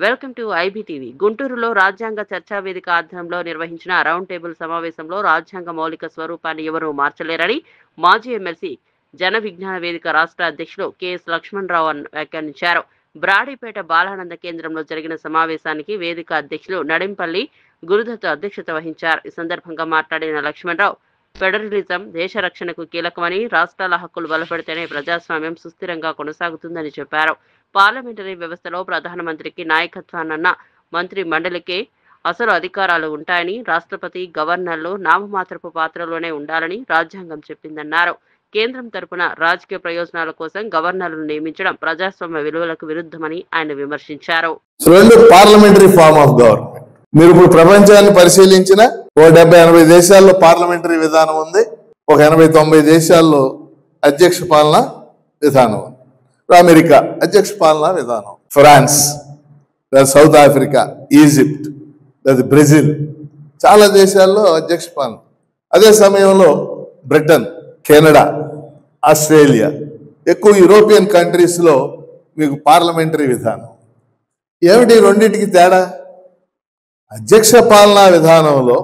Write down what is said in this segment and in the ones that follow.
Welcome to IBTV. గుంటూరులో రాజ్యాంగ చర్చా వేదిక ఆధ్వర్యంలో నిర్వహించిన రౌండ్ టేబుల్ సమావేశంలో రాజ్యాంగ మౌలిక స్వరూపాన్ని ఎవరూ మార్చలేరని మాజీ ఎమ్మెల్సీ జన విజ్ఞాన వేదిక రాష్ట్ర అధ్యక్షులు కెఎస్ లక్ష్మణరావు వ్యాఖ్యానించారు. బ్రాడీపేట బాలానంద కేంద్రంలో జరిగిన సమావేశానికి వేదిక అధ్యక్షులు నడింపల్లి గురుదత్ అధ్యక్షత వహించారు. ఈ సందర్భంగా మాట్లాడిన లక్ష్మణరావు, ఫెడరలిజం దేశ రక్షణకు కీలకమని, రాష్ట్రాల హక్కులు బలపడితేనే ప్రజాస్వామ్యం సుస్థిరంగా కొనసాగుతుందని చెప్పారు. పార్లమెంటరీ వ్యవస్థలో ప్రధానమంత్రికి నాయకత్వాన్న మంత్రి మండలికే అసలు అధికారాలు ఉంటాయని, రాష్ట్రపతి, గవర్నర్లు నామమాత్రపు పాత్రలోనే ఉండాలని రాజ్యాంగం చెప్పిందన్నారు. కేంద్రం తరపున రాజకీయ ప్రయోజనాల కోసం గవర్నర్లను నియమించడం ప్రజాస్వామ్య విలువలకు విరుద్ధమని ఆయన విమర్శించారు. పార్లమెంటరీ ఫార్మ్ ఆఫ్ గవర్నమెంట్ మీరు ఇప్పుడు ప్రపంచాన్ని పరిశీలించిన 70-80 దేశాల్లో పార్లమెంటరీ విధానం ఉంది. 80-90 దేశాల్లో అధ్యక్ష పాలన విధానం ఉంది. అమెరికా అధ్యక్ష పాలనా విధానం, France, South Africa, Egypt, Brazil, చాలా దేశాల్లో అధ్యక్ష పాలన. అదే సమయంలో బ్రిటన్, కెనడా, ఆస్ట్రేలియా, ఎక్కువ యూరోపియన్ కంట్రీస్లో మీకు పార్లమెంటరీ విధానం. ఏమిటి రెండింటికి తేడా? అధ్యక్ష పాలనా విధానంలో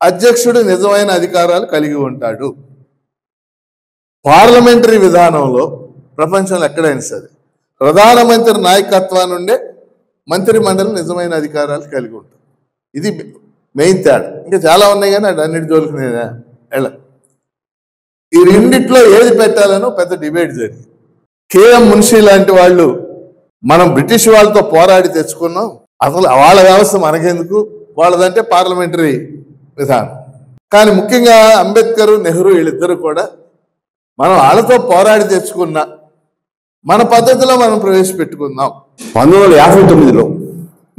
అధ్యక్షుడు నిజమైన అధికారాలు కలిగి ఉంటాడు. పార్లమెంటరీ విధానంలో ప్రపంచంలో ఎక్కడైనా సరే ప్రధానమంత్రి నాయకత్వాన్ని ఉండే మంత్రి మండలి నిజమైన అధికారాలు కలిగి ఉంటారు. ఇది మెయిన్ తేడా. ఇంకా చాలా ఉన్నాయి కానీ అన్నిటి జోలికి నేను ఈ రెండిట్లో ఏది పెట్టాలనో పెద్ద డిబేట్ జరిగింది. కేఎం మున్షి లాంటి వాళ్ళు మనం బ్రిటిష్ వాళ్ళతో పోరాడి తెచ్చుకున్నాం, అసలు వాళ్ళ వ్యవస్థ మనకెందుకు, వాళ్ళదంటే పార్లమెంటరీ విధానం. కానీ ముఖ్యంగా అంబేద్కర్, నెహ్రూ వీళ్ళిద్దరూ కూడా మనం వాళ్ళతో పోరాడి తెచ్చుకున్న మన పద్ధతిలో మనం ప్రవేశపెట్టుకుందాం. 1959లో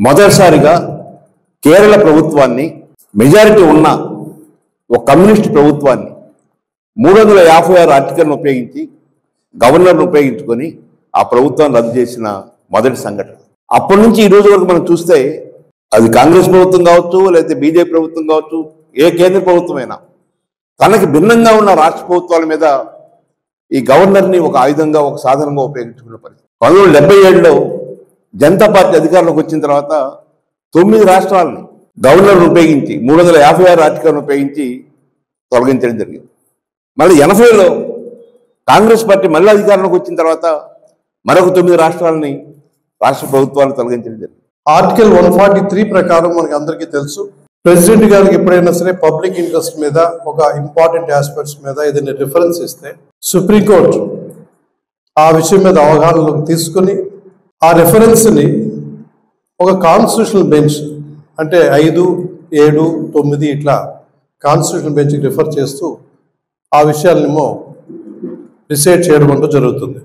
మొదటిసారిగా కేరళ ప్రభుత్వాన్ని, మెజారిటీ ఉన్న ఒక కమ్యూనిస్ట్ ప్రభుత్వాన్ని 356 ఆర్టికల్ను ఉపయోగించి గవర్నర్ను ఉపయోగించుకొని ఆ ప్రభుత్వాన్ని రద్దు చేసిన మొదటి సంఘటన. అప్పటి నుంచి ఈ రోజు వరకు మనం చూస్తే అది కాంగ్రెస్ ప్రభుత్వం కావచ్చు, లేకపోతే బీజేపీ ప్రభుత్వం కావచ్చు, ఏ కేంద్ర ప్రభుత్వమైనా తనకి భిన్నంగా ఉన్న రాష్ట్ర ప్రభుత్వాల మీద ఈ గవర్నర్ని ఒక ఆయుధంగా, ఒక సాధనంగా ఉపయోగించుకున్న పరిస్థితి. 1977లో జనతా పార్టీ అధికారంలోకి వచ్చిన తర్వాత 9 రాష్ట్రాలని గవర్నర్ను ఉపయోగించి 356 ఆర్టికల్ను ఉపయోగించి తొలగించడం జరిగింది. మళ్ళీ 80లో కాంగ్రెస్ పార్టీ మళ్ళీ అధికారంలోకి వచ్చిన తర్వాత మరొక 9 రాష్ట్రాలని, రాష్ట్ర ప్రభుత్వాలను తొలగించడం జరిగింది. ఆర్టికల్ 143 ప్రకారం మనకి అందరికీ తెలుసు, ప్రెసిడెంట్ గారికి ఎప్పుడైనా సరే పబ్లిక్ ఇంట్రెస్ట్ మీద, ఒక ఇంపార్టెంట్ ఆస్పెక్ట్స్ మీద ఏదైనా రిఫరెన్స్ ఇస్తే సుప్రీంకోర్టు ఆ విషయం మీద అవగాహనలోకి తీసుకుని ఆ రెఫరెన్స్ని ఒక కాన్స్టిట్యూషనల్ బెంచ్, అంటే 5, 7, 9 ఇట్లా కాన్స్టిట్యూషనల్ బెంచ్కి రిఫర్ చేస్తూ ఆ విషయాలనేమో డిసైడ్ చేయడం అంటూ జరుగుతుంది.